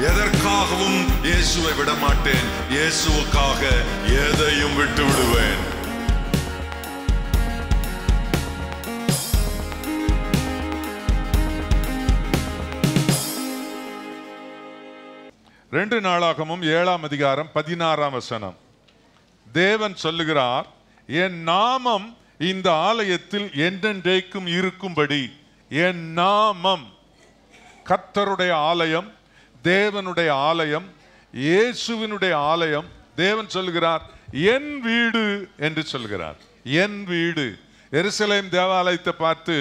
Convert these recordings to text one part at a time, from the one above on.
எதற்காகவும் இயேசுவை விட மாட்டேன். இயேசுவுக்காக எதையும் விட்டு விடுவேன். ரெண்டு நாளாகமும் 7ஆம் அதிகாரம் 16ஆம் வசனம். தேவன் சொல்லுகிறார், என் நாமம் இந்த ஆலயத்தில் என்றென்றைக்கும் இருக்கும்படி. என் நாமம், கர்த்தருடைய ஆலயம், தேவனுடைய ஆலயம், இயேசுவினுடைய ஆலயம். தேவன் சொல்லுகிறார் என் வீடு என்று சொல்கிறார். என் வீடு. எருசலேம் தேவாலயத்தை பார்த்து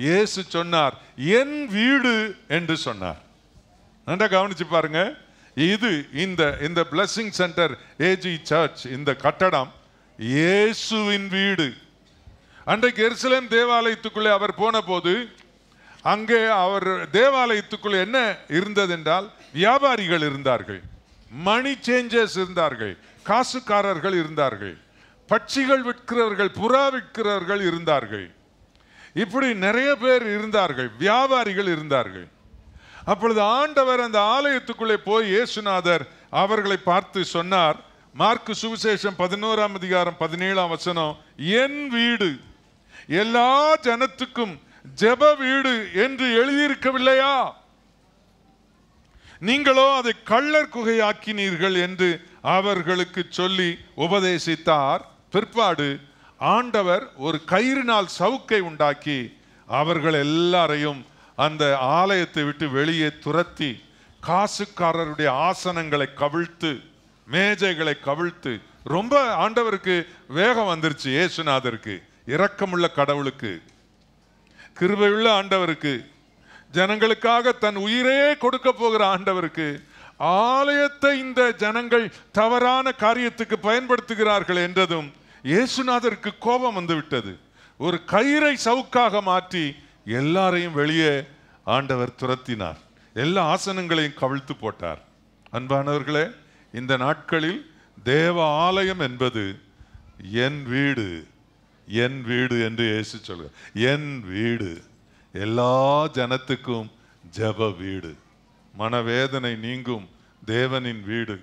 இயேசு சொன்னார் என் வீடு என்று சொன்னார். நன்றா கவனிச்சு பாருங்க. இது இந்த பிளஸிங் சென்டர் ஏஜி சர்ச், இந்த கட்டடம் இயேசுவின் வீடு. அன்றைக்கு எருசலேம் தேவாலயத்துக்குள்ளே அவர் போன போது அங்கே அவர் தேவாலயத்துக்குள்ளே என்ன இருந்தது என்றால் வியாபாரிகள் இருந்தார்கள், மணி சேஞ்சர்ஸ் இருந்தார்கள், காசுக்காரர்கள் இருந்தார்கள், பட்சிகள் விற்கிறவர்கள், புறா விற்கிறவர்கள் இருந்தார்கள். இப்படி நிறைய பேர் இருந்தார்கள், வியாபாரிகள் இருந்தார்கள். அப்பொழுது ஆண்டவர் அந்த ஆலயத்துக்குள்ளே போய் இயேசுநாதர் அவர்களை பார்த்து சொன்னார். மார்க்கு சுவிசேஷம் 11ஆம் அதிகாரம் 17ஆம் வசனம், என் வீடு எல்லா ஜனத்துக்கும் ஜெப வீடு என்று எழுதியிருக்கவில்லையா? நீங்களோ அதை கள்ளர் குகையாக்கினீர்கள் என்று அவர்களுக்கு சொல்லி உபதேசித்தார். பிற்பாடு ஆண்டவர் ஒரு கயிறினால் சவுக்கை உண்டாக்கி அவர்கள் எல்லாரையும் அந்த ஆலயத்தை விட்டு வெளியே துரத்தி காசுக்காரருடைய ஆசனங்களை கவிழ்த்து, மேஜைகளை கவிழ்த்து, ரொம்ப ஆண்டவருக்கு வேகம் வந்துருச்சு. இயேசுநாதருக்கு, இரக்கமுள்ள கடவுளுக்கு, கிருபையுள்ள ஆண்டவருக்கு, ஜனங்களுக்காக தன் உயிரே கொடுக்க போகிற ஆண்டவருக்கு ஆலயத்தை இந்த ஜனங்கள் தவறான காரியத்துக்கு பயன்படுத்துகிறார்கள் என்றதும் இயேசுநாதருக்கு கோபம் வந்து விட்டது. ஒரு கயிறை சவுக்காக மாற்றி எல்லாரையும் வெளியே ஆண்டவர் துரத்தினார். எல்லா ஆசனங்களையும் கவிழ்த்து போட்டார். அன்பானவர்களே, இந்த நாட்களில் தேவ ஆலயம் என்பது என் வீடு, என் வீடு என்று இயேசு சொல்கிறார். என் வீடு எல்லா ஜனத்துக்கும் ஜெப வீடு. மனவேதனை நீங்கும் தேவனின் வீடு,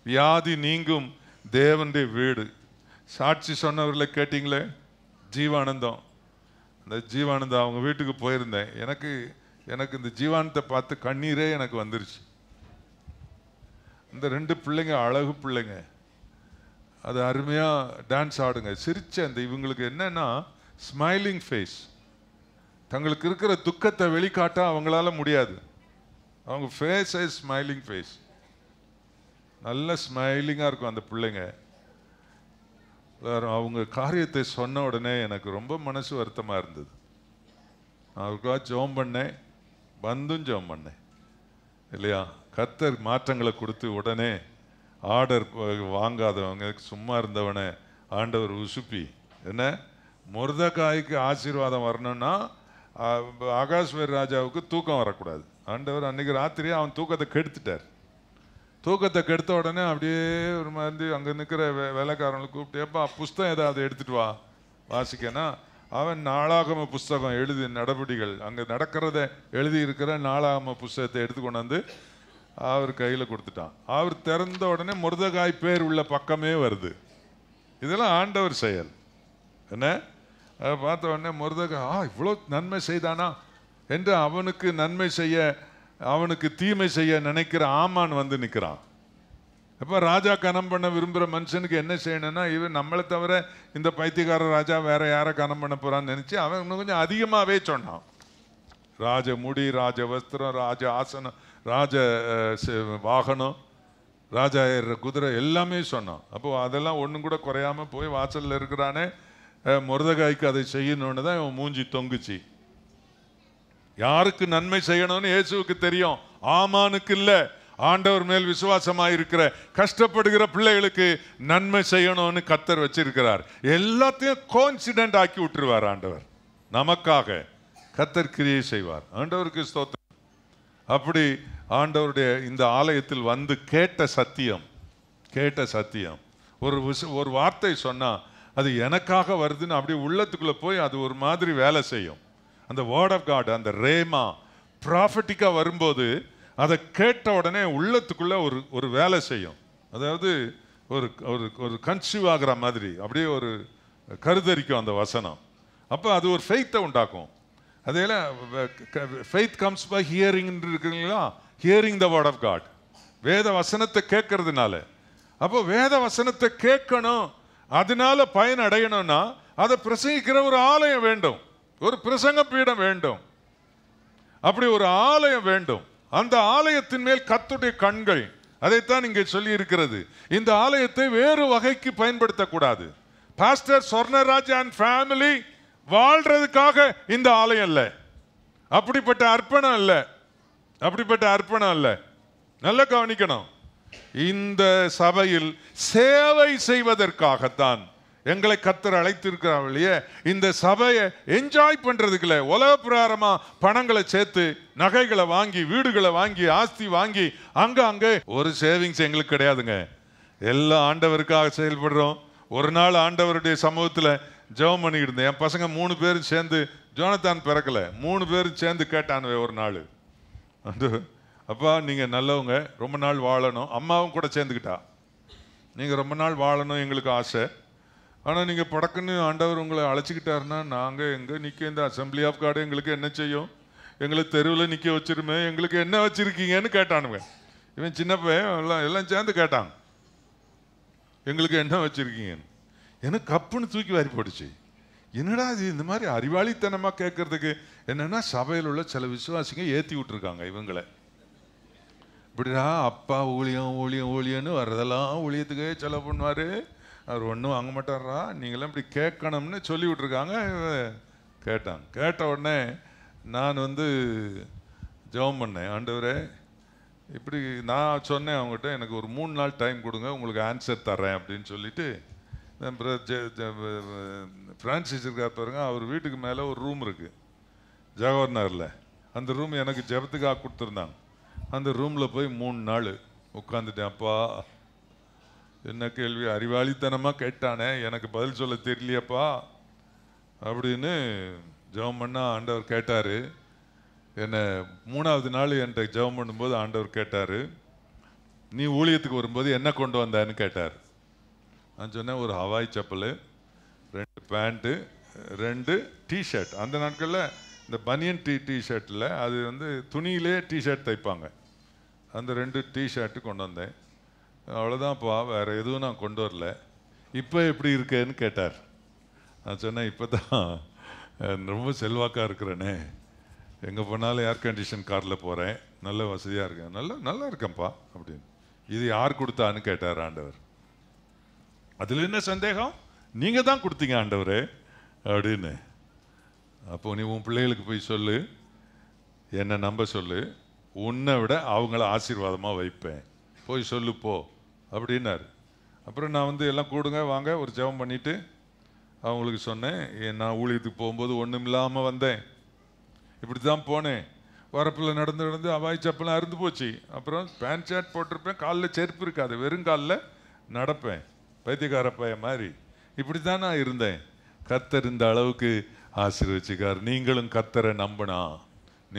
வியாதி நீங்கும் தேவனுடைய வீடு. சாட்சி சொன்னவர்களை கேட்டீங்களே, ஜீவானந்தம். அந்த ஜீவானந்தம் அவங்க வீட்டுக்கு போயிருந்தேன். எனக்கு இந்த ஜீவானத்தை பார்த்து கண்ணீரே எனக்கு வந்துருச்சு. இந்த ரெண்டு பிள்ளைங்க அழகு பிள்ளைங்க, அது அருமையாக டான்ஸ் ஆடுங்க, சிரிச்ச அந்த இவங்களுக்கு என்னன்னா ஸ்மைலிங் ஃபேஸ். தங்களுக்கு இருக்கிற துக்கத்தை வெளிக்காட்ட அவங்களால முடியாது. அவங்க ஃபேஸ் ஸ்மைலிங் ஃபேஸ், நல்ல ஸ்மைலிங்காக இருக்கும் அந்த பிள்ளைங்க. அவங்க காரியத்தை சொன்ன உடனே எனக்கு ரொம்ப மனசு வருத்தமாக இருந்தது. நான் அவருக்காக ஜெபம் பண்ணேன், வந்தும் ஜெபம் பண்ணேன் இல்லையா. கர்த்தர் மாற்றங்களை கொடுத்து உடனே ஆர்டர் வாங்காதவங்க, சும்மா இருந்தவனை ஆண்டவர் உசுப்பி, என்ன மொர்தெகாய்க்கு ஆசீர்வாதம் வரணும்னா ஆகாஷ்வர் ராஜாவுக்கு தூக்கம் வரக்கூடாது. ஆண்டவர் அன்னைக்கு ராத்திரியே அவன் தூக்கத்தை கெடுத்துட்டார். தூக்கத்தை கெடுத்த உடனே அப்படியே ஒரு மாதிரி அங்கே நிற்கிற வேலைக்காரங்களை கூப்பிட்டு, எப்பா புஸ்தகம் ஏதாவது எடுத்துட்டு வா வாசிக்கனா. அவன் நாளாகம புஸ்தகம் எழுதி நடபடிகள் அங்கே நடக்கிறத எழுதி இருக்கிற நாளாகம புஸ்தகத்தை எடுத்து கொண்டாந்து அவர் கையில் கொடுத்துட்டான். அவர் திறந்த உடனே மொர்தெகாய் பேர் உள்ள பக்கமே வருது. இதெல்லாம் ஆண்டவர் செயல். என்ன அதை பார்த்த உடனே மொர்தெகாய் இவ்வளோ நன்மை செய்தானா என்று அவனுக்கு நன்மை செய்ய, அவனுக்கு தீமை செய்ய நினைக்கிற ஆமான் வந்து நிற்கிறான். அப்போ ராஜா கனம் பண்ண விரும்புகிற மனுஷனுக்கு என்ன செய்யணும்னா, இவன் நம்மளை தவிர இந்த பைத்தியக்கார ராஜா வேற யாரை கனம் பண்ண போறான்னு நினச்சி அவன் இன்னும் கொஞ்சம் அதிகமாகவே சொன்னான். ராஜ முடி, ராஜ வஸ்திரம், ராஜ ஆசனம், ராஜ வாகனம், ராஜா ஏறுற குதிரை எல்லாமே சொன்னான். அப்போ அதெல்லாம் ஒன்றும் கூட குறையாம போய் வாசலில் இருக்கிறானே மொர்தெகாய்க்கு அதை செய்யணும்னு தான் இவன் மூஞ்சி தொங்குச்சு. யாருக்கு நன்மை செய்யணும்னு இயேசுவுக்கு தெரியும், ஆமானுக்கு இல்லை. ஆண்டவர் மேல் விசுவாசமாயிருக்கிற கஷ்டப்படுகிற பிள்ளைகளுக்கு நன்மை செய்யணும்னு கர்த்தர் வச்சிருக்கிறார். எல்லாத்தையும் கோஇன்சிடென்ட் ஆக்கி விட்டுருவார் ஆண்டவர். நமக்காக கர்த்தர் கிரியை செய்வார். ஆண்டவருக்கு ஸ்தோத்திரம். அப்படி ஆண்டவருடைய இந்த ஆலயத்தில் வந்து கேட்ட சத்தியம் ஒரு வார்த்தை சொன்னா அது எனக்காக வருதுன்னு அப்படியே உள்ளத்துக்குள்ள போய் அது ஒரு மாதிரி வேலை செய்யும். அந்த வேர்ட் ஆஃப் காட், அந்த ரேமா ப்ராஃபட்டிக்கா வரும்போது அதை கேட்ட உடனே உள்ளத்துக்குள்ள ஒரு வேலை செய்யும். அதாவது ஒரு ஒரு ஒரு கன்சீவ் ஆகிற மாதிரி அப்படியே ஒரு கருதரிக்கும் அந்த வசனம். அப்போ அது ஒரு ஃபெய்த்தை உண்டாக்கும். அதேல ஃபெய்த் கம்ஸ் பை ஹியரிங் இருக்குங்களா, hearing the word of God. வேத வசனத்தை கேட்கறதுனால. அப்போ வேத வசனத்தை கேட்கணும், அதனால பயன் அடையணும்னா அதை பிரசங்கிக்கிற ஒரு ஆலயம் வேண்டும், ஒரு பிரசங்க பீடம் வேண்டும், அப்படி ஒரு ஆலயம் வேண்டும். அந்த ஆலயத்தின் மேல் கர்த்தருடைய கண்கள். அதைத்தான் இங்கே சொல்லி இருக்கிறது. இந்த ஆலயத்தை வேறு வகைக்கு பயன்படுத்தக்கூடாது. பாஸ்டர் சொர்ணராஜ் அண்ட் ஃபேமிலி வாழ்றதுக்காக இந்த ஆலயம் இல்லை, அப்படிப்பட்ட அர்ப்பணம் இல்லை, அப்படிப்பட்ட அர்ப்பணம் இல்லை. நல்ல கவனிக்கணும். இந்த சபையில் சேவை செய்வதற்காகத்தான் எங்களை கர்த்தர் அழைத்திருக்கிறார்களே. இந்த சபையை என்ஜாய் பண்றதுக்கு இல்லை, உலக பிரகாரமா பணங்களை சேர்த்து நகைகளை வாங்கி வீடுகளை வாங்கி ஆஸ்தி வாங்கி அங்கே ஒரு சேவிங்ஸ் எங்களுக்கு கிடையாதுங்க. எல்லாம் ஆண்டவருக்காக செயல்படுறோம். ஒரு நாள் ஆண்டவருடைய சமூகத்தில் ஜெபம் பண்ணிக்கிட்டு இருந்தேன். என் பசங்க 3 பேரும் சேர்ந்து, ஜோனத்தான் பிறக்கல, 3 பேரும் சேர்ந்து கேட்டானுவே ஒரு நாள், அப்பா நீங்கள் நல்லவங்க, ரொம்ப நாள் வாழணும். அம்மாவும் கூட சேர்ந்துக்கிட்டா, நீங்கள் ரொம்ப நாள் வாழணும் எங்களுக்கு ஆசை, ஆனால் நீங்கள் படக்குன்னு ஆண்டவர் உங்களை அழைச்சிக்கிட்டாருன்னா நாங்கள் எங்கே நிற்க, இந்த அசம்பிளி ஆஃப் காட் எங்களுக்கு என்ன செய்யும், எங்களை தெருவில் நிற்க வச்சிருமே, எங்களுக்கு என்ன வச்சுருக்கீங்கன்னு கேட்டானுங்க. இவன் சின்ன பையன் எல்லாம் சேர்ந்து கேட்டாங்க, எங்களுக்கு என்ன வச்சுருக்கீங்கன்னு. எனக்கு கப்புன்னு தூக்கி வாரி போட்டுச்சு. என்னடா இது இந்த மாதிரி அறிவாளித்தனமாக கேட்கறதுக்கு. என்னென்னா சபையில் உள்ள சில விசுவாசிங்க ஏற்றி விட்டுருக்காங்க இவங்களை. இப்படிடா அப்பா ஊழியம் ஊழியம் ஊழியன்னு வர்றதெல்லாம் ஊழியத்துக்கே செலவு பண்ணுவார், அவர் ஒன்றும் வாங்க மாட்டாரா, நீங்களாம் இப்படி கேட்கணும்னு சொல்லி விட்ருக்காங்க. கேட்டாங்க. கேட்ட உடனே நான் ஜெபம் பண்ணேன், ஆண்டவரே இப்படி நான் சொன்னேன் அவங்ககிட்ட, எனக்கு ஒரு 3 நாள் டைம் கொடுங்க, உங்களுக்கு ஆன்சர் தரேன் அப்படின்னு சொல்லிட்டு. ஃப்ரான்சிஸ் இருக்கார் பாருங்க, அவர் வீட்டுக்கு மேலே ஒரு ரூம் இருக்குது ஜவஹர்நகரில். அந்த ரூம் எனக்கு ஜெபத்துக்காக கொடுத்துருந்தாங்க. அந்த ரூமில் போய் 3 நாள் உட்காந்துட்டேன். அப்பா என்ன கேள்வி அறிவாளித்தனமாக கேட்டானே, எனக்கு பதில் சொல்ல தெரியலையப்பா அப்படின்னு ஜெபம் பண்ணால் ஆண்டவர் கேட்டார். என்னை 3ஆவது நாள் என்கிட்ட ஜெபம் பண்ணும்போது ஆண்டவர் கேட்டார், நீ ஊழியத்துக்கு வரும்போது என்ன கொண்டு வந்தான்னு கேட்டார். நான் சொன்னேன், ஒரு ஹவாய் செப்பல், 2 பேண்ட்டு, 2 டிஷர்ட். அந்த நாட்களில் இந்த பனியன் டிஷர்ட்டில் அது துணியிலே டிஷர்ட் தைப்பாங்க, அந்த 2 டிஷர்ட்டு கொண்டு வந்தேன். அவ்வளோதான்ப்பா, வேறு எதுவும் நான் கொண்டு வரல. இப்போ எப்படி இருக்கேன்னு கேட்டார். நான் சொன்னேன், இப்போ தான் ரொம்ப செல்வாக்காக இருக்கிறேனே, எங்கே போனாலும் ஏர் கண்டிஷன் காரில் போகிறேன், நல்ல வசதியாக இருக்கேன், நல்லா இருக்கேன்ப்பா அப்படின்னு. இது யார் கொடுத்தான்னு கேட்டார் ஆண்டவர். அதில் என்ன சந்தேகம், நீங்கள் தான் கொடுத்தீங்க ஆண்டவரே அப்படின்னு. அப்போ நீ உன் பிள்ளைகளுக்கு போய் சொல்லு, என்னை நம்ப சொல்லு, உன்னை விட அவங்கள ஆசீர்வாதமாக வைப்பேன், போய் சொல்லு போ அப்படின்னாரு. அப்புறம் நான் எல்லாம் கூடுங்க வாங்க ஒரு ஜெபம் பண்ணிவிட்டு அவங்களுக்கு சொன்னேன், நான் ஊழியத்துக்கு போகும்போது ஒன்றும் இல்லாமல் வந்தேன், இப்படி தான் போனேன், வரப்பில் நடந்து அவாய் சப்பெல்லாம் அறுந்து போச்சு. அப்புறம் பேண்ட் ஷர்ட் போட்டிருப்பேன், காலில் செருப்பு இருக்காது, வெறும் காலில் நடப்பேன், பைத்தியக்கார பையன் மாதிரி. இப்படி தான் நான் இருந்தேன். கர்த்தர் இந்த அளவுக்கு ஆசீர்வதிச்சுக்கார். நீங்களும் கர்த்தரை நம்பினா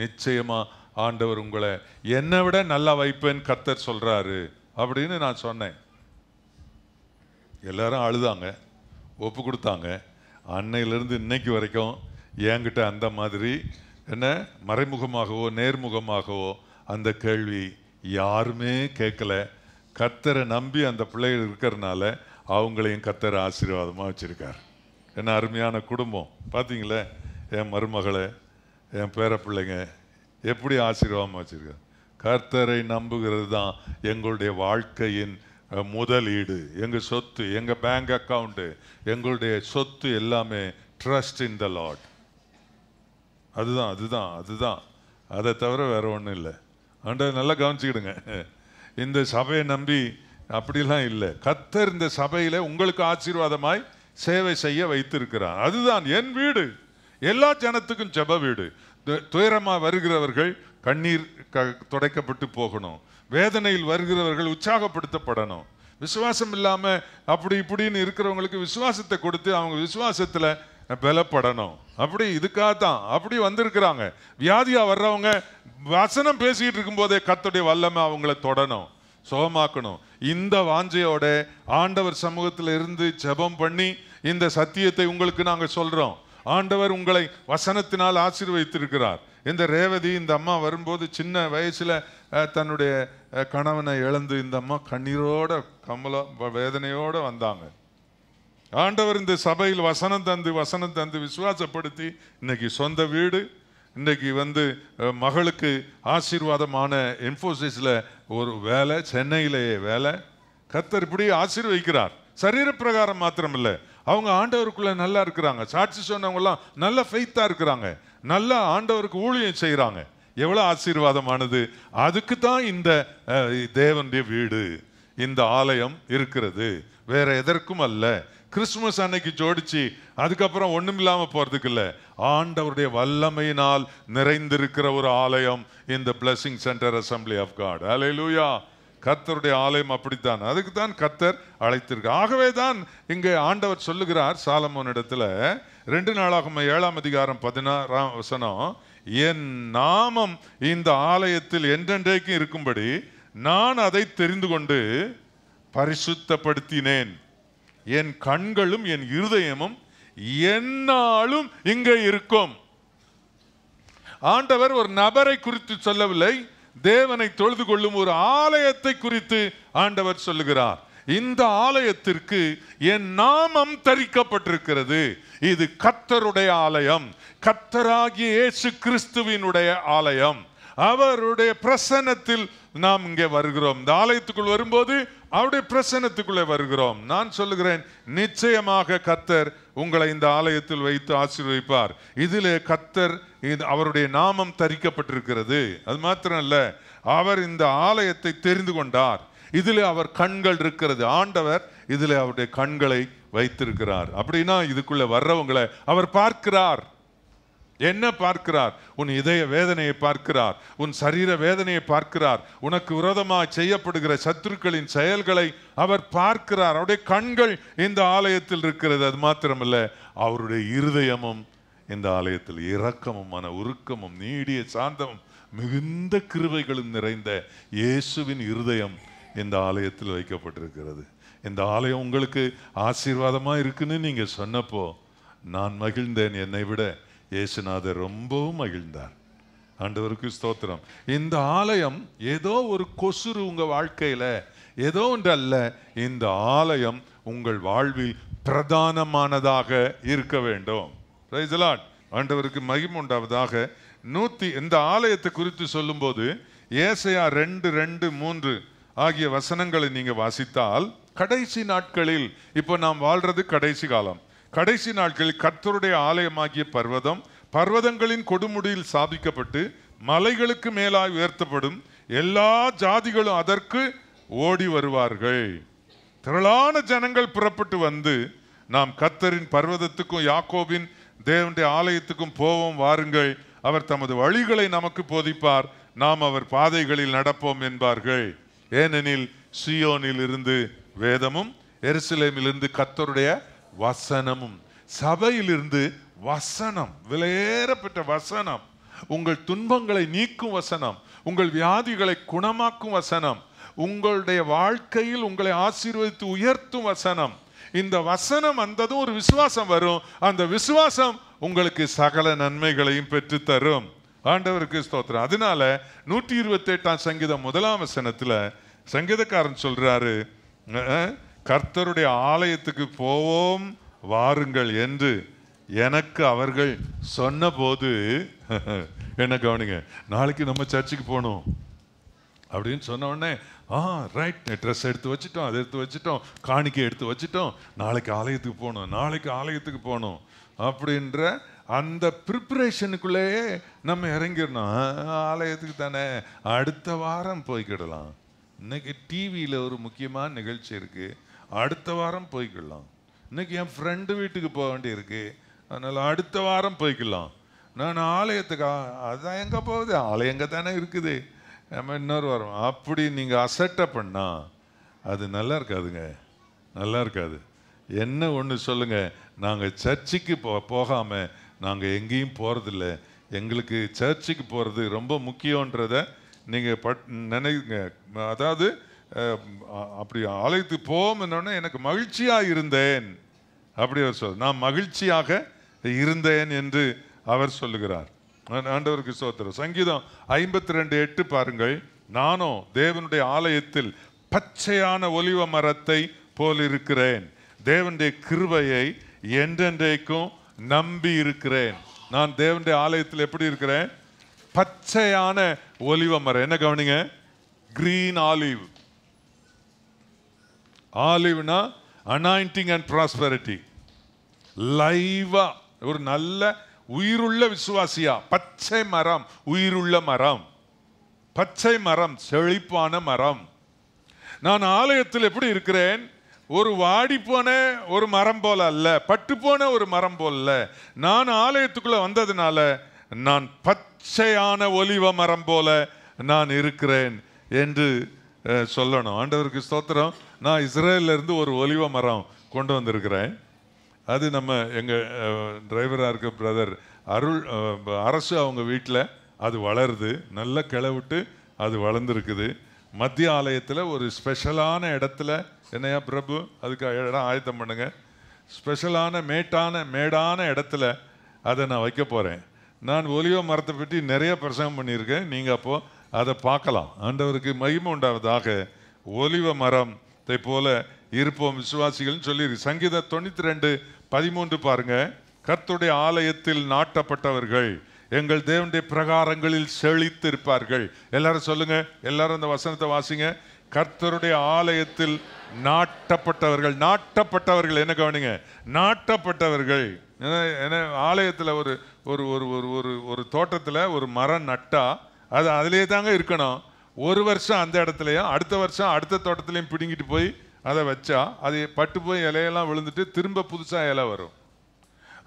நிச்சயமா ஆண்டவர் உங்களை என்னை விட நல்லா வைப்பேன்னு கர்த்தர் சொல்றாரு அப்படின்னு நான் சொன்னேன். எல்லாரும் அழுதாங்க, ஒப்பு கொடுத்தாங்க. அன்னையிலிருந்து இன்னைக்கு வரைக்கும் என்கிட்ட அந்த மாதிரி என்ன மறைமுகமாகவோ நேர்முகமாகவோ அந்த கேள்வி யாருமே கேட்கல. கர்த்தரை நம்பி அந்த பிள்ளைகள் இருக்கிறதுனால அவங்களையும் கர்த்தர் ஆசீர்வாதமாக வச்சுருக்கார். என்ன அருமையான குடும்பம் பார்த்தீங்களே, என் மருமகளை என் பேர பிள்ளைங்க எப்படி ஆசீர்வாதமாக வச்சுருக்கார். கர்த்தரை நம்புகிறது தான் எங்களுடைய வாழ்க்கையின் முதலீடு. எங்கள் சொத்து, எங்கள் பேங்க் அக்கௌண்ட்டு, எங்களுடைய சொத்து எல்லாமே ட்ரஸ்ட் இன் த லார்ட். அதுதான் அதை தவிர வேற ஒன்றும் இல்லை. ஆண்டவர் நல்லா கவனிச்சுக்கிடுங்க. இந்த சபையை நம்பி அப்படிலாம் இல்லை. கர்த்தர் இந்த சபையில உங்களுக்கு ஆசீர்வாதமாய் சேவை செய்ய வைத்திருக்கிறார். அதுதான் என் வீடு, எல்லா ஜனத்துக்கும் ஜெப வீடு. துயரமா வருகிறவர்கள் கண்ணீர் துடைக்கப்பட்டு போகணும், வேதனையில் வருகிறவர்கள் உற்சாகப்படுத்தப்படணும். விசுவாசம் இல்லாம அப்படி இப்படின்னு இருக்கிறவங்களுக்கு விசுவாசத்தை கொடுத்து அவங்க விசுவாசத்துல பலப்படணும். அப்படி இதுக்காக தான் அப்படி வந்திருக்கிறாங்க. வியாதியா வர்றவங்க வசனம் பேசிட்டு இருக்கும் போதே கர்த்தருடைய வல்லமை அவங்கள தொடணும், சுகமாக்கணும். இந்த வாஞ்சையோட ஆண்டவர் சமூகத்தில் இருந்து ஜெபம் பண்ணி இந்த சத்தியத்தை உங்களுக்கு நாங்கள் சொல்றோம். ஆண்டவர் உங்களை வசனத்தினால் ஆசீர்வதித்திருக்கிறார். இந்த ரேவதி இந்த அம்மா வரும்போது சின்ன வயசுல தன்னுடைய கணவனை இழந்து இந்த அம்மா கண்ணீரோட வேதனையோட வந்தாங்க. ஆண்டவர் இந்த சபையில் வசனம் தந்து விசுவாசப்படுத்தி இன்னைக்கு சொந்த வீடு, இன்னைக்கு மகளுக்கு ஆசீர்வாதமான இன்ஃபோசிஸ்ல ஒரு வேலை, சென்னையிலேயே வேலை. கர்த்தர் இப்படி ஆசீர்வதிக்கிறார். சரீர பிரகாரம் மாத்திரம் இல்லை, அவங்க ஆண்டவருக்குள்ள நல்லா இருக்கிறாங்க. சாட்சி சொன்னவங்க எல்லாம் நல்ல ஃபெய்த்தா இருக்கிறாங்க, நல்லா ஆண்டவருக்கு ஊழியம் செய்யறாங்க. எவ்வளவு ஆசீர்வாதமானது! அதுக்கு தான் இந்த தேவனுடைய வீடு, இந்த ஆலயம் இருக்கிறது, வேற எதற்கும் அல்ல. கிறிஸ்துமஸ் அன்னைக்கு ஜோடிச்சு அதுக்கப்புறம் ஒண்ணும் இல்லாம போறதுக்கு இல்ல, ஆண்டவருடைய வல்லமையினால் நிறைந்திருக்கிற ஒரு ஆலயம் இந்த blessing center assembly of God. Hallelujah! கர்த்தருடைய ஆலயம் அப்படித்தான், அதுக்கு தான் கர்த்தர் அழைத்திருக்கு. ஆகவே தான் இங்கே ஆண்டவர் சொல்லுகிறார் சாலமோன் இடத்துல 2 நாளாகமம் 7ஆம் அதிகாரம் 16ஆம் வசனம், என் நாமம் இந்த ஆலயத்தில் என்றென்றைக்கும் இருக்கும்படி நான் அதை தெரிந்து கொண்டு பரிசுத்தப்படுத்தினேன். என் கண்களும் என் இருதயமும் என்னாலும் இங்கே இருக்கும். ஆண்டவர் ஒரு நபரை குறித்து சொல்லவில்லை, தேவனை தொழுது கொள்ளும் ஒரு ஆலயத்தை குறித்து ஆண்டவர் சொல்லுகிறார். இந்த ஆலயத்திற்கு என் நாமம் தரிக்கப்பட்டிருக்கிறது. இது கர்த்தருடைய ஆலயம், கர்த்தராகிய இயேசு கிறிஸ்துவினுடைய ஆலயம். அவருடைய பிரசன்னத்தில் நாம் இங்கே வருகிறோம். இந்த ஆலயத்துக்குள் வரும்போது அவருடைய பிரசன்னத்துக்குள்ளே வருகிறோம். நான் சொல்லுகிறேன், நிச்சயமாக கர்த்தர் உங்களை இந்த ஆலயத்தில் வைத்து ஆசீர்வதிப்பார். இதிலே கர்த்தர் அவருடைய நாமம் தரிக்கப்பட்டிருக்கிறது. அது மாத்திரம் அல்ல, அவர் இந்த ஆலயத்தை தெரிந்து கொண்டார். இதிலே அவர் கண்கள் இருக்கிறது. ஆண்டவர் இதிலே அவருடைய கண்களை வைத்திருக்கிறார். அப்படின்னா இதுக்குள்ள வர்றவங்களை அவர் பார்க்கிறார். என்ன பார்க்கிறார்? உன் இதய வேதனையை பார்க்கிறார், உன் சரீர வேதனையை பார்க்கிறார், உனக்கு விரோதமாக செய்யப்படுகிற சத்துருக்களின் செயல்களை அவர் பார்க்கிறார். அவருடைய கண்கள் இந்த ஆலயத்தில் இருக்கிறது. அது மாத்திரமல்ல, அவருடைய இருதயமும் இந்த ஆலயத்தில் இரக்கமும் மன உருக்கமும் நீடிய சாந்தமும் மிகுந்த கிருபைகளும் நிறைந்த இயேசுவின் இருதயம் இந்த ஆலயத்தில் வைக்கப்பட்டிருக்கிறது. இந்த ஆலயம் உங்களுக்கு ஆசீர்வாதமா இருக்குன்னு நீங்க சொன்னப்போ நான் மகிழ்ந்தேன். என்னை விட இயேசுநாதர் ரொம்பவும் மகிழ்ந்தார். ஆண்டவருக்கு ஸ்தோத்திரம். இந்த ஆலயம் ஏதோ ஒரு கொசுறு உங்க வாழ்க்கையில ஏதோ ஒன்று அல்ல. இந்த ஆலயம் உங்கள் வாழ்வில் பிரதானமானதாக இருக்க வேண்டும். Praise the Lord. ஆண்டவருக்கு மகிமை உண்டாவதாக. இந்த ஆலயத்தை குறித்து சொல்லும் போது ஏசாயா 2:2-3 ஆகிய வசனங்களை நீங்க வாசித்தால், கடைசி நாட்களில், இப்போ நாம் வாழ்றது கடைசி காலம், கடைசி நாட்களில் கர்த்தருடைய ஆலயமாகிய பர்வதங்களின் கொடுமுடியில் சாதிக்கப்பட்டு மலைகளுக்கு மேலாய் உயர்த்தப்படும். எல்லா ஜாதிகளும் அதற்கு ஓடி வருவார்கள். திரளான ஜனங்கள் புறப்பட்டு வந்து, நாம் கர்த்தரின் பர்வதத்துக்கும் யாக்கோபின் தேவனுடைய ஆலயத்துக்கும் போவோம், வாருங்கள், அவர் தமது வழிகளை நமக்கு போதிப்பார், நாம் அவர் பாதைகளில் நடப்போம் என்பார்கள். ஏனெனில் சீயோனில் இருந்து வேதமும் எருசலேமிலிருந்து கர்த்தருடைய வசனமும். சபையிலிருந்து வசனம், விலையேறப்பட்ட வசனம், உங்கள் துன்பங்களை நீக்கும் வசனம், உங்கள் வியாதிகளை குணமாக்கும் வசனம், உங்களுடைய வாழ்க்கையில் உங்களை ஆசீர்வதித்து உயர்த்தும் வசனம். இந்த வசனம் வந்ததும் ஒரு விசுவாசம் வரும். அந்த விசுவாசம் உங்களுக்கு சகல நன்மைகளையும் பெற்று தரும். ஆண்டவருக்கு ஸ்தோத்திரம். அதனால 128ஆம் சங்கீதம் 1ஆம் வசனத்துல சங்கீதக்காரன் சொல்றாரு, கர்த்தருடைய ஆலயத்துக்கு போவோம் வாருங்கள் என்று எனக்கு அவர்கள் சொன்ன போது, என்ன கவனிங்க, நாளைக்கு நம்ம சர்ச்சுக்கு போகணும் அப்படின்னு சொன்ன உடனே, ரைட், ட்ரெஸ் எடுத்து வச்சுட்டோம், அதை எடுத்து வச்சுட்டோம், காணிக்கை எடுத்து வச்சுட்டோம், நாளைக்கு ஆலயத்துக்கு போகணும் அப்படின்ற அந்த ப்ரிப்பரேஷனுக்குள்ளேயே நம்ம இறங்கிடணும். ஆலயத்துக்கு தானே, அடுத்த வாரம் போய்க்கிடலாம், இன்னைக்கு டிவியில் ஒரு முக்கியமான நிகழ்ச்சி இருக்கு, அடுத்த வாரம் போய்க்கிடலாம், இன்னைக்கு என் ஃப்ரெண்டு வீட்டுக்கு போக வேண்டியிருக்கு, அதனால அடுத்த வாரம் போய்க்கலாம், நான் ஆலயத்துக்கு, அதான் எங்கே போகுது, ஆலயம் எங்கே தானே இருக்குது, நம்ம இன்னொரு வாரம், அப்படி நீங்கள் அசட்டை பண்ணா அது நல்லா இருக்காதுங்க, நல்லா இருக்காது. என்ன ஒன்று சொல்லுங்க, நாங்கள் சர்ச்சுக்கு போகாமல் நாங்கள் எங்கேயும் போகிறதில்ல. எங்களுக்கு சர்ச்சுக்கு போகிறது ரொம்ப முக்கியன்றத நீங்கள் நினைங்க. அதாவது அப்படி ஆலயத்துக்கு போகணுன்னே எனக்கு மகிழ்ச்சியாக இருந்தேன் அப்படி அவர் நான் மகிழ்ச்சியாக இருந்தேன் என்று அவர் சொல்லுகிறார். ஆண்டவருக்கு ஸ்தோத்திரம். சங்கீதம் 52:8 பாருங்கள். நானோ தேவனுடைய ஆலயத்தில் பச்சையான ஒலிவ மரத்தை போல் இருக்கிறேன், தேவனுடைய கிருபையை என்றென்றைக்கும் நம்பி இருக்கிறேன். நான் தேவனுடைய ஆலயத்தில் எப்படி இருக்கிறேன்? பச்சையான ஒலிவ மரம். என்ன கவனிங்க? Green olive. ஆலிவ்னா அனாயிண்டிங் அண்ட் ப்ராஸ்பெரிட்டி. லைவா ஒரு நல்ல உயிருள்ள விசுவாசியா. பச்சை மரம், உயிருள்ள மரம், பச்சை மரம், செழிப்பான மரம். நான் ஆலயத்தில் எப்படி இருக்கிறேன்? ஒரு வாடி போன ஒரு மரம் போல அல்ல, பட்டு போன ஒரு மரம் போல. நான் ஆலயத்துக்குள்ள வந்ததுனால நான் பச்சையான ஒலிவ மரம் போல நான் இருக்கிறேன் என்று சொல்லணும். ஆண்டவருக்கு ஸ்தோத்திரம். நான் இஸ்ரேல்ல இருந்து ஒரு ஒலிவ மரம் கொண்டு வந்திருக்கிறேன். அது நம்ம எங்கள் டிரைவராக இருக்க பிரதர் அரசு அவங்க வீட்டில் அது வளருது, நல்ல கிளவிட்டு அது வளர்ந்துருக்குது. மத்திய ஆலயத்தில் ஒரு ஸ்பெஷலான இடத்துல, என்னையா பிரபு அதுக்கு இடம் ஆயத்தம் பண்ணுங்க, ஸ்பெஷலான மேடான இடத்துல அதை நான் வைக்க போகிறேன். நான் ஒலிவ மரத்தை பற்றி நிறைய பிரசங்கம் பண்ணியிருக்கேன், நீங்கள் அப்போது அதை பார்க்கலாம். ஆண்டவருக்கு மகிமை உண்டாவதாக. ஒலிவ மரத்தை போல இருப்போம் விசுவாசிகள்னு சொல்லியிருக்கு. சங்கீதம் 92:13 பாருங்க. கர்த்தருடைய ஆலயத்தில் நாட்டப்பட்டவர்கள் எங்கள் தேவனுடைய பிரகாரங்களில் செழித்து இருப்பார்கள். எல்லாரும் சொல்லுங்க, எல்லாரும் அந்த வசனத்தை வாசிங்க. கர்த்தருடைய ஆலயத்தில் நாட்டப்பட்டவர்கள். நாட்டப்பட்டவர்கள் என்ன கவனிங்க? நாட்டப்பட்டவர்கள். ஆலயத்தில் ஒரு ஒரு ஒரு ஒரு தோட்டத்தில் ஒரு மரம் நட்டா அது அதிலே தாங்க இருக்கணும். ஒரு வருஷம் அந்த இடத்துலையும் அடுத்த வருஷம் அடுத்த தோட்டத்திலையும் பிடுங்கிட்டு போய் அதை வச்சா அது பட்டு போய் இலையெல்லாம் விழுந்துட்டு திரும்ப புதுசாக இலை வரும்.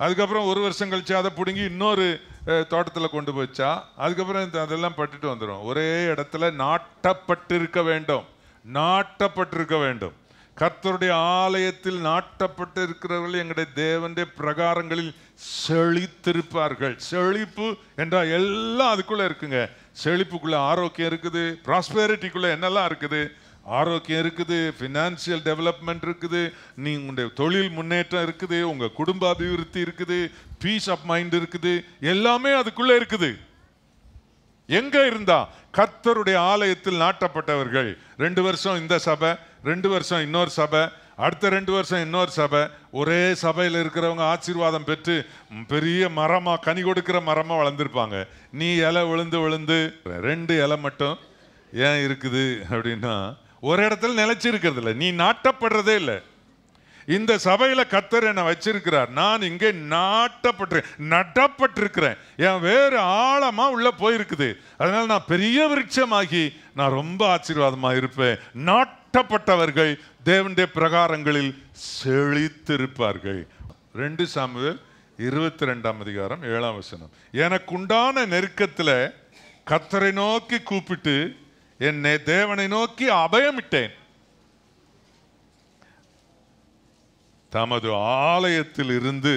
அதுக்கப்புறம் ஒரு வருஷம் கழிச்சு அதை பிடுங்கி இன்னொரு தோட்டத்தில் கொண்டு போச்சா அதுக்கப்புறம் அதெல்லாம் பட்டுட்டு வந்துடும். ஒரே இடத்துல நாட்டப்பட்டிருக்க வேண்டும், நாட்டப்பட்டிருக்க வேண்டும். கர்த்தருடைய ஆலயத்தில் நாட்டப்பட்டு இருக்கிறவர்கள் எங்களுடைய தேவனுடைய பிரகாரங்களில் செழித்திருப்பார்கள். செழிப்பு என்றால் எல்லாம் அதுக்குள்ள இருக்குங்க. செழிப்புக்குள்ள ஆரோக்கியம் இருக்குது, ப்ராஸ்பெரிட்டிக்குள்ள என்னெல்லாம் இருக்குது? ஆரோக்கியம் இருக்குது, ஃபினான்சியல் டெவலப்மெண்ட் இருக்குது, உங்களுடைய தொழில் முன்னேற்றம் இருக்குது, உங்கள் குடும்ப அபிவிருத்தி இருக்குது, பீஸ் ஆஃப் மைண்ட் இருக்குது, எல்லாமே அதுக்குள்ளே இருக்குது. எங்க இருந்தா? கர்த்தருடைய ஆலயத்தில் நாட்டப்பட்டவர்கள். 2 வருஷம் இந்த சபை, 2 வருஷம் இன்னொரு சபை, அடுத்த 2 வருஷம் இன்னொரு சபை. ஒரே சபையில் இருக்கிறவங்க ஆசீர்வாதம் பெற்று பெரிய மரமா, கனி கொடுக்கிற மரமா வளர்ந்துருப்பாங்க. நீ இலை விழுந்து விழுந்து 2 இலை மட்டும் ஏன் இருக்குது அப்படின்னா ஒரு இடத்துல நிலைச்சு இருக்கிறது இல்லை, நீ நாட்டப்படுறதே இல்லை. இந்த சபையில கர்த்தர் என்னை வச்சிருக்கிறார், நான் இங்கே நடப்பட்டிருக்கிறேன், என் வேறு ஆழமா உள்ள போயிருக்குது. அதனால நான் பெரிய விருட்சமாகி நான் ரொம்ப ஆசீர்வாதமா இருப்பேன். நாட்டப்பட்டவர்கள் தேவனுடைய பிரகாரங்களில் செழித்திருப்பார்கள். 2 சாமுவேல் 22:7 எனக்குண்டான நெருக்கத்தில் கர்த்தரை நோக்கி கூப்பிட்டு என் தேவனை நோக்கி அபயமிட்டேன். தமது ஆலயத்தில் இருந்து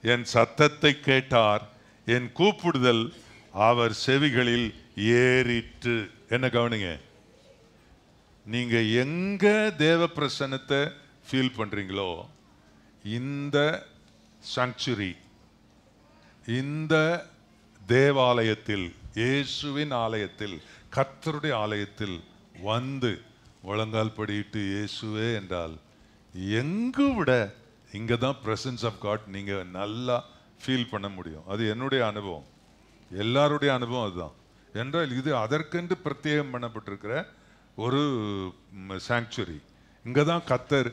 என் சத்தத்தை கேட்டார், என் கூப்பிடுதல் அவர் செவிகளில் ஏறிற்று. என்ன கவனிங்க, நீங்க எங்க தேவ பிரசன்னத்தை ஃபீல் பண்றீங்களோ இந்த சாங்சுரி, இந்த தேவாலயத்தில், இயேசுவின் ஆலயத்தில், கர்த்தருடைய ஆலயத்தில் வந்து முழங்கால் படியிட்டு இயேசுவே என்றால் எங்கு விட இங்கே தான் பிரசன்ஸ் ஆஃப் காட் நீங்கள் நல்லா ஃபீல் பண்ண முடியும். அது என்னுடைய அனுபவம், எல்லாருடைய அனுபவம் அதுதான். என்றால் இது அதற்கென்று பிரத்யேகம் பண்ணப்பட்டிருக்கிற ஒரு சாங்சுரி. இங்கே தான் கர்த்தர்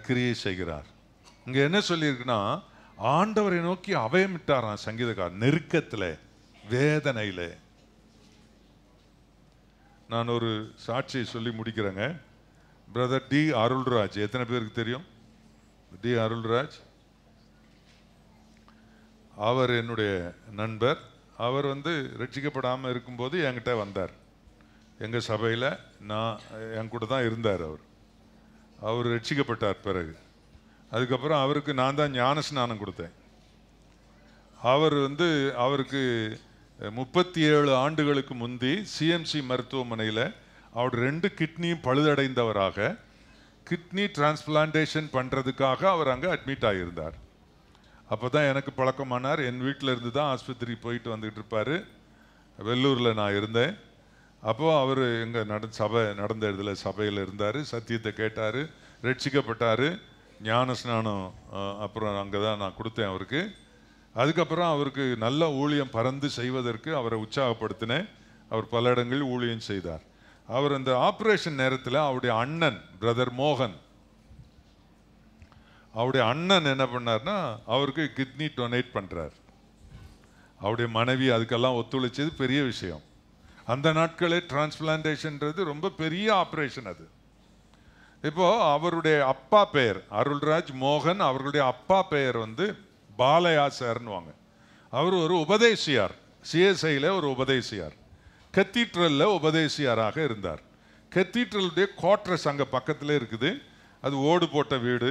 கிரியை செய்கிறார். இங்கே என்ன சொல்லியிருக்குன்னா, ஆண்டவரை நோக்கி அபயமிட்டாராம் சங்கீதக்காரர். நெருக்கத்தில், வேதனையில். நான் ஒரு சாட்சியை சொல்லி முடிக்கிறேங்க. பிரதர் டி அருள்ராஜ், எத்தனை பேருக்கு தெரியும்? டி அருள்ராஜ் அவர் என்னுடைய நண்பர். அவர் ரட்சிக்கப்படாமல் இருக்கும்போது என்கிட்ட வந்தார். எங்கள் சபையில் என் கூட தான் இருந்தார் அவர். அவர் ரட்சிக்கப்பட்டார். பிறகு அதுக்கப்புறம் அவருக்கு நான் தான் ஞான ஸ்நானம் கொடுத்தேன். அவருக்கு 37 ஆண்டுகளுக்கு முந்தி சிஎம்சி மருத்துவமனையில் அவர் 2 கிட்னியும் பழுதடைந்தவராக கிட்னி டிரான்ஸ்பிளான்டேஷன் பண்ணுறதுக்காக அவர் அங்கே அட்மிட் ஆகியிருந்தார். அப்போ தான் எனக்கு பழக்கமானார். என் வீட்டில் இருந்து தான் ஆஸ்பத்திரி போயிட்டு வந்துட்டு இருப்பார். வெள்ளூரில் நான் இருந்தேன். அப்போது அவர் எங்கள் நடந்த இடத்துல சபையில் இருந்தார். சத்தியத்தை கேட்டார், ரட்சிக்கப்பட்டார். ஞான ஸ்நானம் அப்புறம் அங்கே தான் நான் கொடுத்தேன் அவருக்கு. அதுக்கப்புறம் அவருக்கு நல்ல ஊழியம் பறந்து செய்வதற்கு அவரை உற்சாகப்படுத்தினேன். அவர் பல இடங்களில் ஊழியம் செய்தார். அவர் அந்த ஆப்ரேஷன் நேரத்தில் அவருடைய அண்ணன் பிரதர் மோகன், அவருடைய அண்ணன் என்ன பண்ணார்னா அவருக்கு கிட்னி டொனேட் பண்ணுறார். அவருடைய மனைவி அதுக்கெல்லாம் ஒத்துழைச்சது பெரிய விஷயம். அந்த நாட்களே டிரான்ஸ்பிளான்டேஷன்றது ரொம்ப பெரிய ஆப்ரேஷன். அது இப்போது அவருடைய அப்பா பெயர் அருள்ராஜ் மோகன், அவர்களுடைய அப்பா பெயர் பாலையா சார்னுவாங்க. அவர் ஒரு உபதேசியார், சிஎஸ்ஐயில் ஒரு உபதேசியார், கத்தீட்ரலில் உபதேசியாராக இருந்தார். கத்தீட்ரலுடைய குவார்டர்ஸ் அங்கே பக்கத்தில் இருக்குது. அது ஓடு போட்ட வீடு.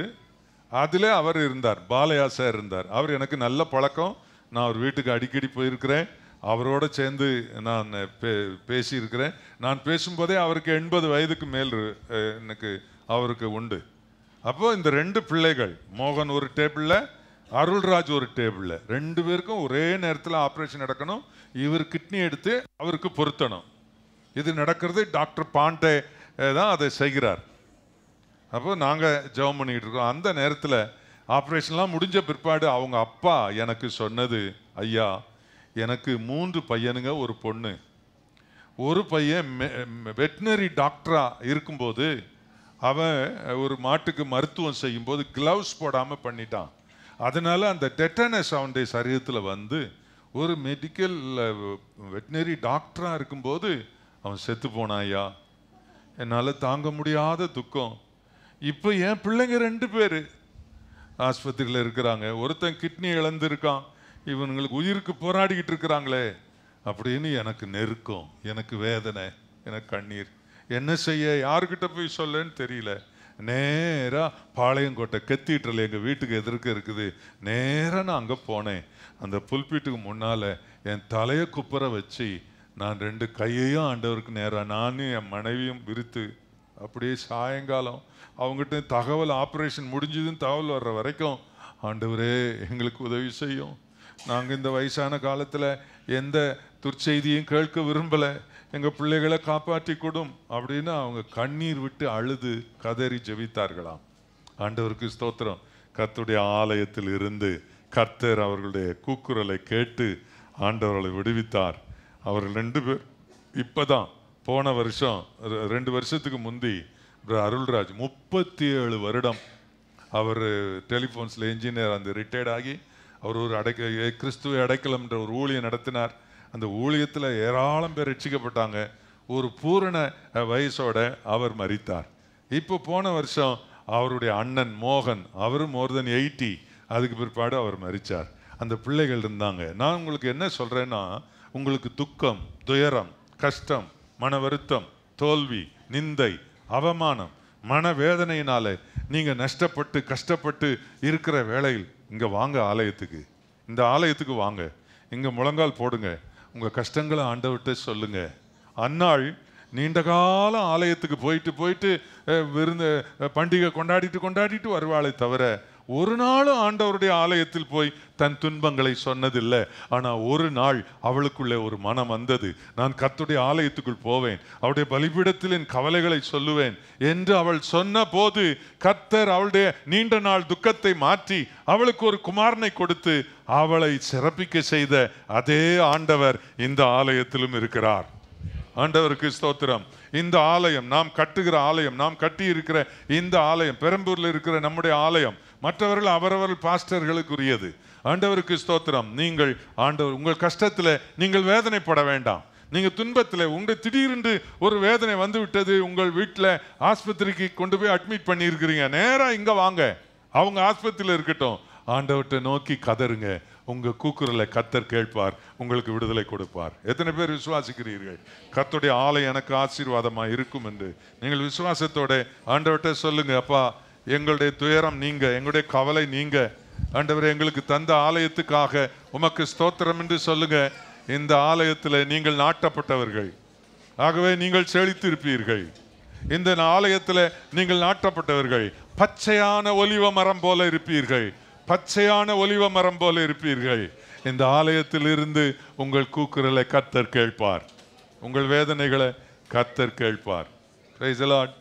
அதில் அவர் இருந்தார், பாலையா சார் இருந்தார். அவர் எனக்கு நல்ல பழக்கம். நான் அவர் வீட்டுக்கு அடிக்கடி போயிருக்கிறேன். அவரோட சேர்ந்து நான் பேசியிருக்கிறேன். நான் பேசும்போதே அவருக்கு 80 வயதுக்கு மேல் எனக்கு அவருக்கு உண்டு. அப்போது இந்த 2 பிள்ளைகள், மோகன் ஒரு டேபிளில், அருள்ராஜ் ஒரு டேபிளில், 2 பேருக்கும் ஒரே நேரத்தில் ஆப்ரேஷன் நடக்கணும். இவர் கிட்னி எடுத்து அவருக்கு பொருத்தணும். இது நடக்கிறது. டாக்டர் பாண்டே தான் அதை செய்கிறார். அப்போ நாங்கள் ஜெபம் பண்ணிக்கிட்டு இருக்கோம். அந்த நேரத்தில் ஆப்ரேஷன்லாம் முடிஞ்ச பிற்பாடு அவங்க அப்பா எனக்கு சொன்னது, ஐயா எனக்கு 3 பையனுங்க, ஒரு பொண்ணு. ஒரு பையன் வெட்டினரி டாக்டராக இருக்கும்போது அவன் ஒரு மாட்டுக்கு மருத்துவம் செய்யும்போது கிளவுஸ் போடாமல் பண்ணிட்டான். அதனால அந்த டெட்டனஸ் அவனுடைய சரீரத்தில் ஒரு மெடிக்கல் வெட்டினரி டாக்டராக இருக்கும்போது அவன் செத்து போனான். ஐயா என்னால் தாங்க முடியாத துக்கம். இப்போ என் பிள்ளைங்க 2 பேர் ஆஸ்பத்திரியில் இருக்கிறாங்க. ஒருத்தன் கிட்னி இழந்திருக்கான். இவனுங்களுக்கு உயிருக்கு போராடிக்கிட்டு இருக்கிறாங்களே அப்படின்னு எனக்கு நெருக்கம், எனக்கு வேதனை, எனக்கு கண்ணீர். என்ன செய்ய, யாருக்கிட்ட போய் சொல்லன்னு தெரியல. நேராக பாளையங்கோட்டை கத்தீட்ரல் எங்கள் வீட்டுக்கு எதிர்க்க இருக்குது. நேராக நான் அங்கே போனேன். அந்த புல்பீட்டுக்கு முன்னால் என் தலையை குப்புற வச்சு நான் 2 கையையும் ஆண்டவருக்கு நேராக நானும் என் மனைவியும் விரித்து அப்படியே சாயங்காலம் அவங்ககிட்ட தகவல் ஆப்ரேஷன் முடிஞ்சதுன்னு தகவல் வர்ற வரைக்கும், ஆண்டவரே எங்களுக்கு உதவி செய்யும், நாங்கள் இந்த வயசான காலத்தில் எந்த துர்ச்செய்தியும் கேட்க விரும்பலை, எங்கள் பிள்ளைகளை காப்பாற்றி கொடும் அப்படின்னு அவங்க கண்ணீர் விட்டு அழுது கதறி ஜெபித்தார்களாம். ஆண்டவருக்கு ஸ்தோத்திரம். கர்த்தருடைய ஆலயத்தில் இருந்து கர்த்தர் அவர்களுடைய கூக்குரலை கேட்டு ஆண்டவர்களை விடுவித்தார். அவர்கள் 2 பேர் இப்போதான் போன வருஷம் 2 வருஷத்துக்கு முந்தி அருள்ராஜ் 37 வருடம் அவர் டெலிஃபோன்ஸில் என்ஜினியர் ரிட்டையர்ட் ஆகி அவர் ஒரு கிறிஸ்துவ அடைக்கலம்ன்ற ஒரு ஊழியம் நடத்தினார். அந்த ஊழியத்தில் ஏராளம் பேர் ரட்சிக்கப்பட்டாங்க. ஒரு பூரண வயசோட அவர் மரித்தார். இப்போ போன வருஷம் அவருடைய அண்ணன் மோகன், அவர் மோர் தென் 80, அதுக்கு பிற்பாடு அவர் மரித்தார். அந்த பிள்ளைகள் இருந்தாங்க. நான் உங்களுக்கு என்ன சொல்கிறேன்னா, உங்களுக்கு துக்கம், துயரம், கஷ்டம், மன வருத்தம், தோல்வி, நிந்தை, அவமானம், மனவேதனையினால நீங்கள் நஷ்டப்பட்டு கஷ்டப்பட்டு இருக்கிற வேளையில் இங்கே வாங்க, ஆலயத்துக்கு, இந்த ஆலயத்துக்கு வாங்க, இங்கே முழங்கால் போடுங்க, உங்கள் கஷ்டங்களை ஆண்டவர்கிட்ட சொல்லுங்க. அந்நாள் நீண்ட காலம் ஆலயத்துக்கு போயிட்டு விருந்து பண்டிகை கொண்டாடிட்டு வருவாளே தவிர ஒரு நாளும் ஆண்டவருடைய ஆலயத்தில் போய் தன் துன்பங்களை சொன்னதில்லை. ஆனால் ஒரு நாள் அவளுக்குள்ளே ஒரு மனம் வந்தது. நான் கர்த்தருடைய ஆலயத்துக்குள் போவேன், அவருடைய பலிபீடத்தில் என் கவலைகளை சொல்லுவேன் என்று அவள் சொன்ன போது கர்த்தர் அவளுடைய நீண்ட நாள் துக்கத்தை மாற்றி அவளுக்கு ஒரு குமாரனை கொடுத்து அவளை சிறப்பிக்க செய்த அதே ஆண்டவர் இந்த ஆலயத்திலும் இருக்கிறார். ஆண்டவருக்கு ஸ்தோத்திரம். இந்த ஆலயம் நாம் கட்டுகிற ஆலயம், நாம் கட்டி இருக்கிற இந்த ஆலயம், பெரம்பூரில் இருக்கிற நம்முடைய ஆலயம் மற்றவர்கள் அவரவர்கள் பாஸ்டர்களுக்குரியது. ஆண்டவருக்கு ஸ்தோத்திரம். நீங்கள் ஆண்டவர் உங்கள் கஷ்டத்தில் நீங்கள் வேதனைப்பட வேண்டாம். நீங்கள் துன்பத்தில் உங்கள் திடீரென்று ஒரு வேதனை வந்து விட்டது, உங்கள் வீட்டில் ஆஸ்பத்திரிக்கு கொண்டு போய் அட்மிட் பண்ணியிருக்கிறீங்க, நேராக இங்கே வாங்க. அவங்க ஆஸ்பத்திரியில் இருக்கட்டும், ஆண்டவர்கிட்ட நோக்கி கதறுங்க. உங்க கூக்குரலை கர்த்தர் கேட்பார், உங்களுக்கு விடுதலை கொடுப்பார். எத்தனை பேர் விசுவாசிக்கிறீர்கள் கர்த்தருடைய ஆலயம் எனக்கு ஆசீர்வாதமா இருக்கும் என்று? நீங்கள் விசுவாசத்தோட ஆண்டவர்கிட்ட சொல்லுங்க, அப்பா எங்களுடைய துயரம் நீங்க, எங்களுடைய கவலை நீங்க, ஆண்டவரே எங்களுக்கு தந்த ஆலயத்துக்காக உமக்கு ஸ்தோத்திரம் என்று சொல்லுங்க. இந்த ஆலயத்தில் நீங்கள் நாட்டப்பட்டவர்கள், ஆகவே நீங்கள் செழித்திருப்பீர்கள். இந்த ஆலயத்தில் நீங்கள் நாட்டப்பட்டவர்கள், பச்சையான ஒலிவ மரம் போல இருப்பீர்கள், பச்சையான ஒலிவ மரம் போல இருப்பீர்கள். இந்த ஆலயத்தில் இருந்து உங்கள் கூக்குரலை கர்த்தர் கேட்பார், உங்கள் வேதனைகளை கர்த்தர் கேட்பார். Praise the Lord.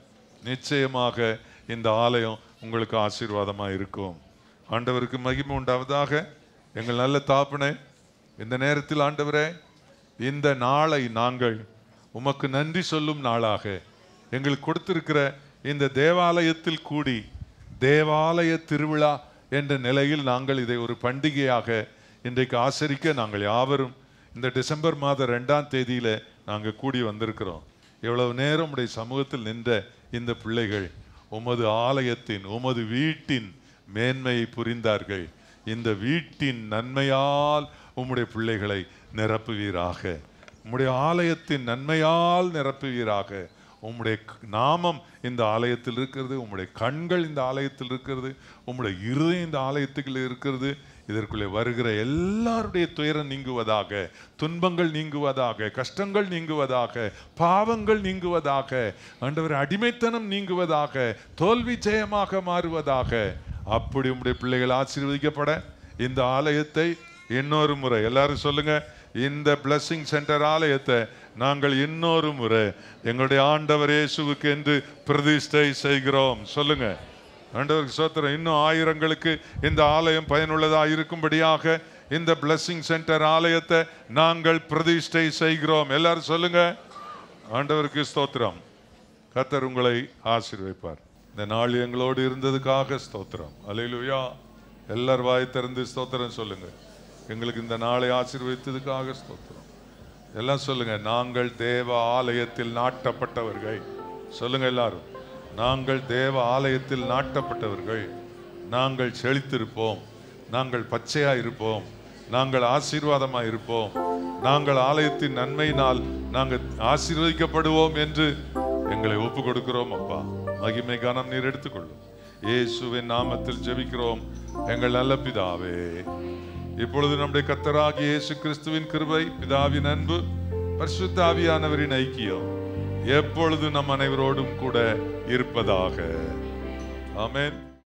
நிச்சயமாக இந்த ஆலயம் உங்களுக்கு ஆசீர்வாதமாக இருக்கும். ஆண்டவருக்கு மகிமை உண்டாவதாக. எங்கள் நல்ல தாப்பனே, இந்த நேரத்தில் ஆண்டவரே, இந்த நாளை நாங்கள் உமக்கு நன்றி சொல்லும் நாளாக எங்களுக்கு கொடுத்திருக்கிற இந்த தேவாலயத்தில் கூடி தேவாலய திருவிழா என்ற நிலையில் நாங்கள் இதை ஒரு பண்டிகையாக இன்றைக்கு ஆசரிக்க நாங்கள் யாவரும் இந்த டிசம்பர் மாதம் 2ஆம் தேதியில் நாங்கள் கூடி வந்திருக்கிறோம். எவ்வளவு நேரம் உடைய சமூகத்தில் நின்ற இந்த பிள்ளைகள் உமது ஆலயத்தின், உமது வீட்டின் மேன்மையை புரிந்தார்கள். இந்த வீட்டின் நன்மையால் உம்முடைய பிள்ளைகளை நிரப்புவீராக, உம்முடைய ஆலயத்தின் நன்மையால் நிரப்புவீராக. உம்முடைய நாமம் இந்த ஆலயத்தில் இருக்கிறது, உம்முடைய கண்கள் இந்த ஆலயத்தில் இருக்கிறது, உம்முடைய இருதயம் இந்த ஆலயத்துக்குள்ள இருக்கிறது. இதற்குள்ளே வருகிற எல்லாருடைய துயரம் நீங்குவதாக, துன்பங்கள் நீங்குவதாக, கஷ்டங்கள் நீங்குவதாக, பாவங்கள் நீங்குவதாக, ஆண்டவர் அடிமைத்தனம் நீங்குவதாக, தோல்வி ஜெயமாக மாறுவதாக. அப்படி உம்முடைய பிள்ளைகள் ஆசீர்வதிக்கப்பட இந்த ஆலயத்தை இன்னொரு முறை எல்லாரும் சொல்லுங்க, இந்த பிளஸிங் சென்டர் ஆலயத்தை நாங்கள் இன்னொரு முறை எங்களுடைய ஆண்டவர் இயேசுவுக்கு என்று பிரதிஷ்டை செய்கிறோம். சொல்லுங்க, ஆண்டவருக்கு ஸ்தோத்திரம். இன்னும் ஆயிரங்களுக்கு இந்த ஆலயம் பயனுள்ளதாக இருக்கும்படியாக இந்த பிளஸிங் சென்டர் ஆலயத்தை நாங்கள் பிரதிஷ்டை செய்கிறோம். எல்லாரும் சொல்லுங்க, ஆண்டவருக்கு ஸ்தோத்திரம். கர்த்தர் உங்களை ஆசீர்வதிப்பார். இந்த நாள் எங்களோடு இருந்ததுக்காக ஸ்தோத்திரம். அல்லேலூயா. எல்லாரும் வாய் திறந்து ஸ்தோத்திரம் சொல்லுங்க. எங்களுக்கு இந்த நாளை ஆசீர்வதித்ததுக்காக ஸ்தோத்திரம். எல்லாம் சொல்லுங்க, நாங்கள் தேவ ஆலயத்தில் நாட்டப்பட்டவர்கள். சொல்லுங்க எல்லாரும், நாங்கள் தேவ ஆலயத்தில் நாட்டப்பட்டவர்கள். நாங்கள் செழித்திருப்போம், நாங்கள் பச்சையா இருப்போம், நாங்கள் ஆசீர்வாதமா இருப்போம், நாங்கள் ஆலயத்தின் நன்மையினால் நாங்கள் ஆசீர்வதிக்கப்படுவோம் என்று எங்களை ஒப்பு கொடுக்கிறோம். அப்பா, மகிமை கனம் நீர் எடுத்துக்கொள்ளும். இயேசுவின் நாமத்தில் ஜெபிக்கிறோம் எங்கள் நல்ல பிதாவே. இப்பொழுது நம்முடைய கர்த்தராகிய இயேசு கிறிஸ்துவின் கிருபை, பிதாவின் அன்பு, பரிசுத்த ஆவியானவரின் ஐக்கியம் எப்பொழுது நம் அனைவரோடும் கூட இருப்பதாக. ஆமென்.